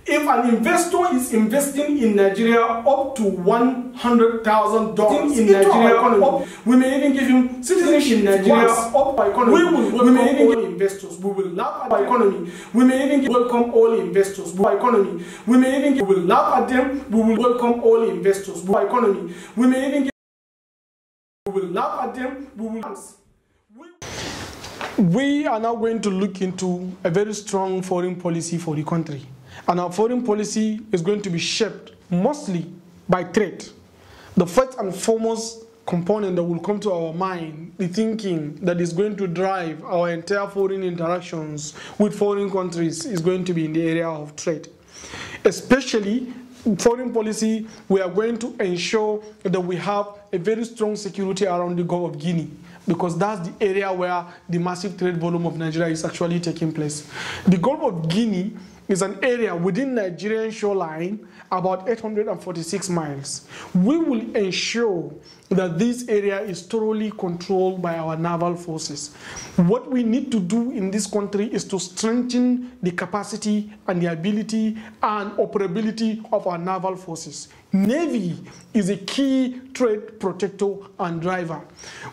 If an investor is investing in Nigeria up to $100,000 in Nigeria economy, we may even give him citizenship in Nigeria up by economy. We may even give investors. We will laugh at the economy. We may even welcome all investors by economy. We may even we will laugh at them. We will welcome all investors by economy. We may even we will laugh at them. We will. We are now going to look into a very strong foreign policy for the country. And our foreign policy is going to be shaped mostly by trade. The first and foremost component that will come to our mind, the thinking that is going to drive our entire foreign interactions with foreign countries, is going to be in the area of trade. Especially foreign policy, we are going to ensure that we have a very strong security around the Gulf of Guinea, because that's the area where the massive trade volume of Nigeria is actually taking place. The Gulf of Guinea is an area within Nigerian shoreline about 846 miles. We will ensure that this area is thoroughly controlled by our naval forces. What we need to do in this country is to strengthen the capacity and the ability and operability of our naval forces. Navy is a key trade protector and driver.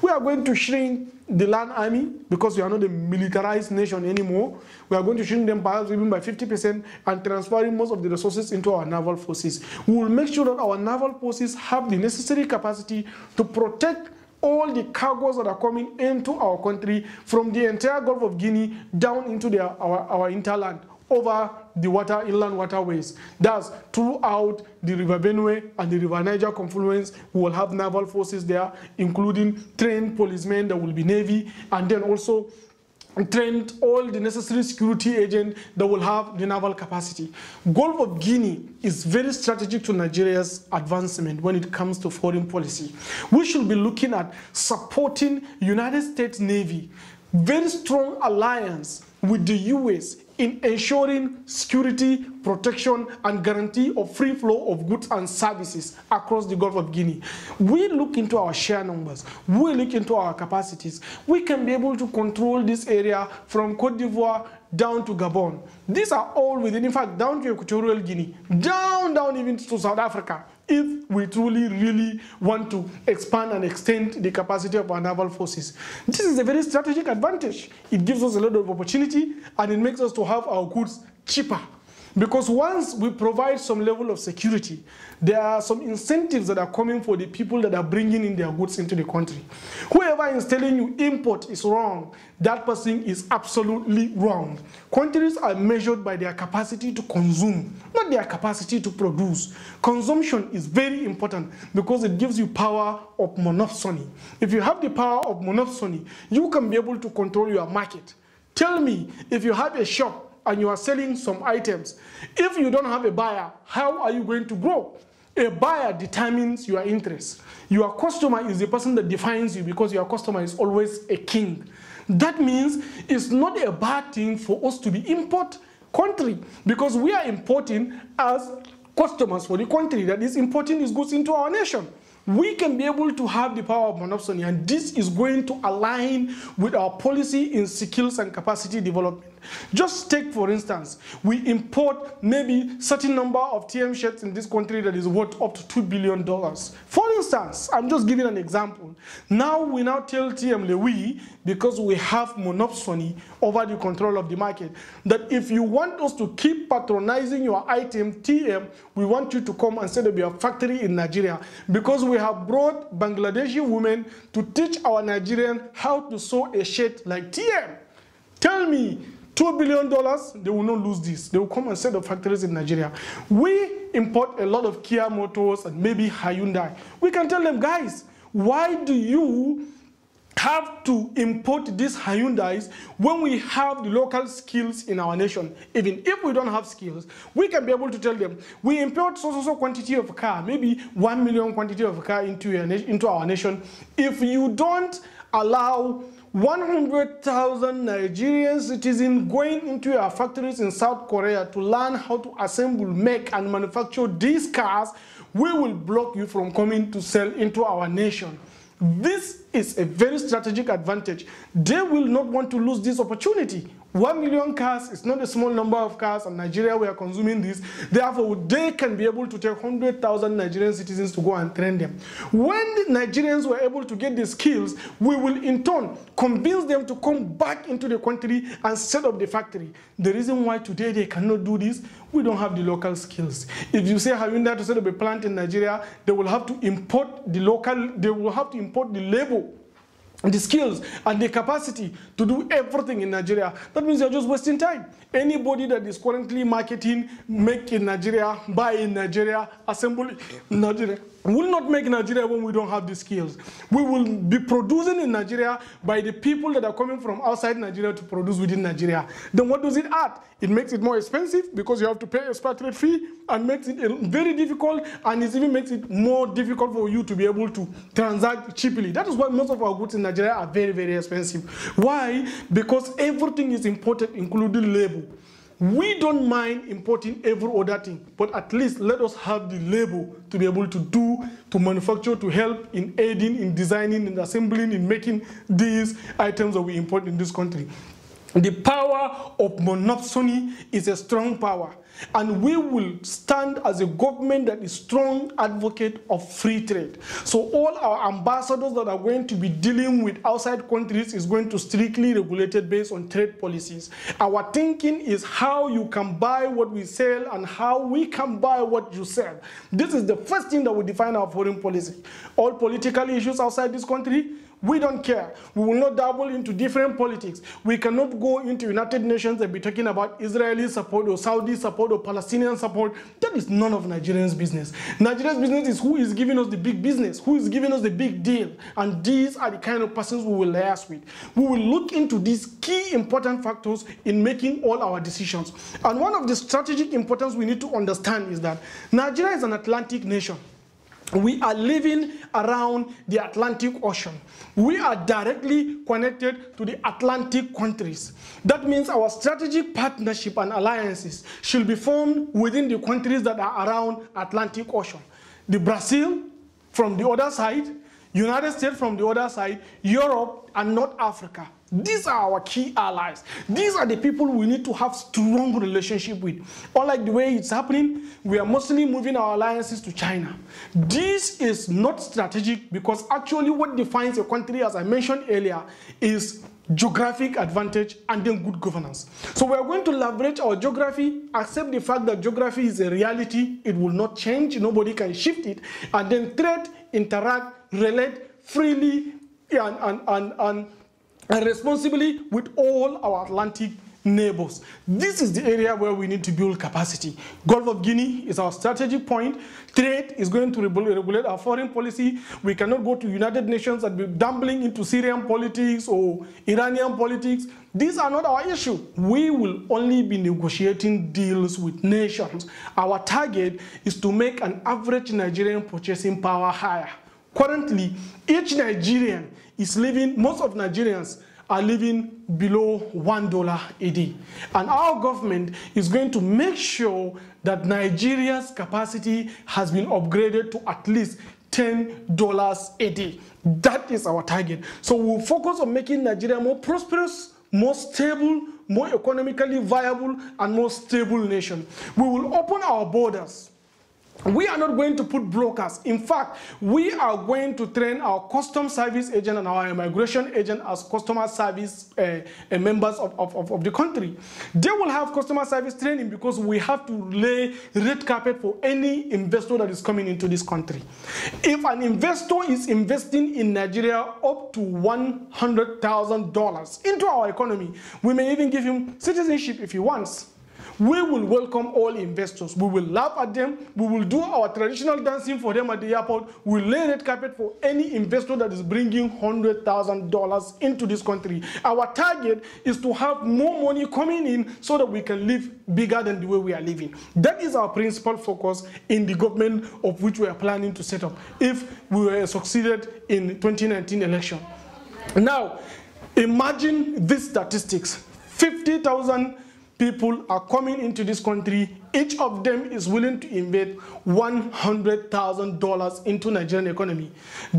We are going to shrink the land army because we are not a militarized nation anymore. We are going to shrink them perhaps even by 50% and transferring most of the resources into our naval forces. We will make sure that our naval forces have the necessary capacity to protect all the cargoes that are coming into our country from the entire Gulf of Guinea down into our hinterland, over the inland waterways. Thus, throughout the River Benue and the River Niger confluence, we will have naval forces there, including trained policemen that will be Navy, and then also trained all the necessary security agents that will have the naval capacity. Gulf of Guinea is very strategic to Nigeria's advancement when it comes to foreign policy. We should be looking at supporting United States Navy, very strong alliance with the US in ensuring security, protection, and guarantee of free flow of goods and services across the Gulf of Guinea. We look into our share numbers, we look into our capacities. We can be able to control this area from Cote d'Ivoire down to Gabon. These are all within, in fact, down to Equatorial Guinea, down even to South Africa, if we truly, really want to expand and extend the capacity of our naval forces. This is a very strategic advantage. It gives us a lot of opportunity, and it makes us to have our goods cheaper. Because once we provide some level of security, there are some incentives that are coming for the people that are bringing in their goods into the country. Whoever is telling you import is wrong, that person is absolutely wrong. Countries are measured by their capacity to consume, not their capacity to produce. Consumption is very important because it gives you power of monopsony. If you have the power of monopsony, you can be able to control your market. Tell me, if you have a shop and you are selling some items, if you don't have a buyer, how are you going to grow? A buyer determines your interest. Your customer is the person that defines you, because your customer is always a king. That means it's not a bad thing for us to be import country, because we are importing as customers for the country that is importing these goods into our nation. We can be able to have the power of monopsony, and this is going to align with our policy in skills and capacity development. Just take, for instance, we import maybe certain number of TM shirts in this country that is worth up to $2 billion. For instance, I'm just giving an example. Now we tell TM Lewi, because we have monopsony over the control of the market, that if you want us to keep patronizing your item, TM, we want you to come and set up your factory in Nigeria, because we have brought Bangladeshi women to teach our Nigerians how to sew a shirt like TM. Tell me, $2 billion, they will not lose this. They will come and set up factories in Nigeria. We import a lot of Kia Motors and maybe Hyundai. We can tell them, guys, why do you have to import these Hyundais when we have the local skills in our nation? Even if we don't have skills, we can be able to tell them, we import so quantity of car, maybe 1 million quantity of car into our nation. If you don't allow 100,000 Nigerian citizens going into your factories in South Korea to learn how to assemble, make, and manufacture these cars, we will block you from coming to sell into our nation. This is a very strategic advantage. They will not want to lose this opportunity. 1 million cars is not a small number of cars, and Nigeria we are consuming this. Therefore, they can be able to take 100,000 Nigerian citizens to go and train them. When the Nigerians were able to get the skills, we will in turn convince them to come back into the country and set up the factory. The reason why today they cannot do this, we don't have the local skills. If you say Hyundai to set up a plant in Nigeria, they will have to import the labor, the skills and the capacity to do everything in Nigeria. That means you're just wasting time. Anybody that is currently marketing, make in Nigeria, buy in Nigeria, assemble in Nigeria, will not make Nigeria when we don't have the skills. We will be producing in Nigeria by the people that are coming from outside Nigeria to produce within Nigeria. Then what does it add? It makes it more expensive because you have to pay a expatriate fee, and makes it very difficult, and it even makes it more difficult for you to be able to transact cheaply. That is why most of our goods in Nigeria are very, very expensive. Why? Because everything is imported, including labor. We don't mind importing every other thing, but at least let us have the labor to be able to manufacture, to help in aiding, in designing, in assembling, in making these items that we import in this country. The power of monopsony is a strong power, and we will stand as a government that is strong advocate of free trade. So all our ambassadors that are going to be dealing with outside countries is going to strictly regulated based on trade policies. Our thinking is how you can buy what we sell and how we can buy what you sell. This is the first thing that will define our foreign policy. All political issues outside this country, we don't care. We will not dabble into different politics. We cannot go into United Nations and be talking about Israeli support or Saudi support or Palestinian support. That is none of Nigerians' business. Nigeria's business is who is giving us the big business, who is giving us the big deal. And these are the kind of persons we will liaise with. We will look into these key important factors in making all our decisions. And one of the strategic importance we need to understand is that Nigeria is an Atlantic nation. We are living around the Atlantic Ocean. We are directly connected to the Atlantic countries. That means our strategic partnership and alliances should be formed within the countries that are around Atlantic Ocean. The Brazil from the other side, United States from the other side, Europe and North Africa. These are our key allies. These are the people we need to have strong relationship with. Unlike the way it's happening, we are mostly moving our alliances to China. This is not strategic because actually what defines a country, as I mentioned earlier, is geographic advantage and then good governance. So we are going to leverage our geography, accept the fact that geography is a reality, it will not change, nobody can shift it, and then trade, interact, relate freely and responsibly with all our Atlantic neighbors. This is the area where we need to build capacity. Gulf of Guinea is our strategic point. Trade is going to regulate our foreign policy. We cannot go to United Nations and be dumbling into Syrian politics or Iranian politics. These are not our issue. We will only be negotiating deals with nations. Our target is to make an average Nigerian purchasing power higher. Currently, each Nigerian is living, most of Nigerians are living below $1 a day. And our government is going to make sure that Nigeria's capacity has been upgraded to at least $10 a day. That is our target. So we'll focus on making Nigeria more prosperous, more stable, more economically viable, and more stable nation. We will open our borders. We are not going to put blockers. In fact, we are going to train our custom service agent and our immigration agent as customer service members of the country. They will have customer service training because we have to lay red carpet for any investor that is coming into this country. If an investor is investing in Nigeria up to $100,000 into our economy, we may even give him citizenship if he wants. We will welcome all investors. We will laugh at them. We will do our traditional dancing for them at the airport. We will lay red carpet for any investor that is bringing $100,000 into this country. Our target is to have more money coming in so that we can live bigger than the way we are living. That is our principal focus in the government of which we are planning to set up if we were succeeded in 2019 election. Now, imagine these statistics. 50,000 people are coming into this country each of them is willing to invest $100,000 into Nigerian economy.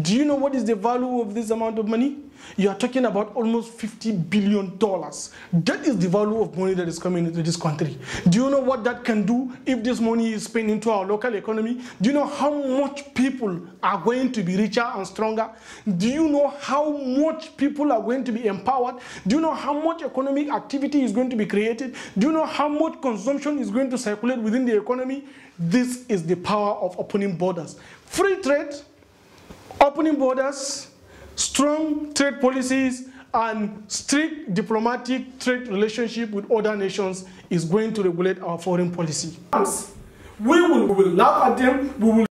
Do you know what is the value of this amount of money? You are talking about almost $50 billion. That is the value of money that is coming into this country. Do you know what that can do if this money is spent into our local economy? Do you know how much people are going to be richer and stronger? Do you know how much people are going to be empowered? Do you know how much economic activity is going to be created? Do you know how much consumption is going to circulate within the economy? This is the power of opening borders. Free trade, opening borders, strong trade policies, and strict diplomatic trade relationship with other nations is going to regulate our foreign policy. We will laugh at them. We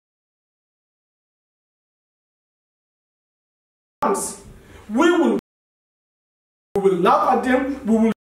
will laugh at them. We will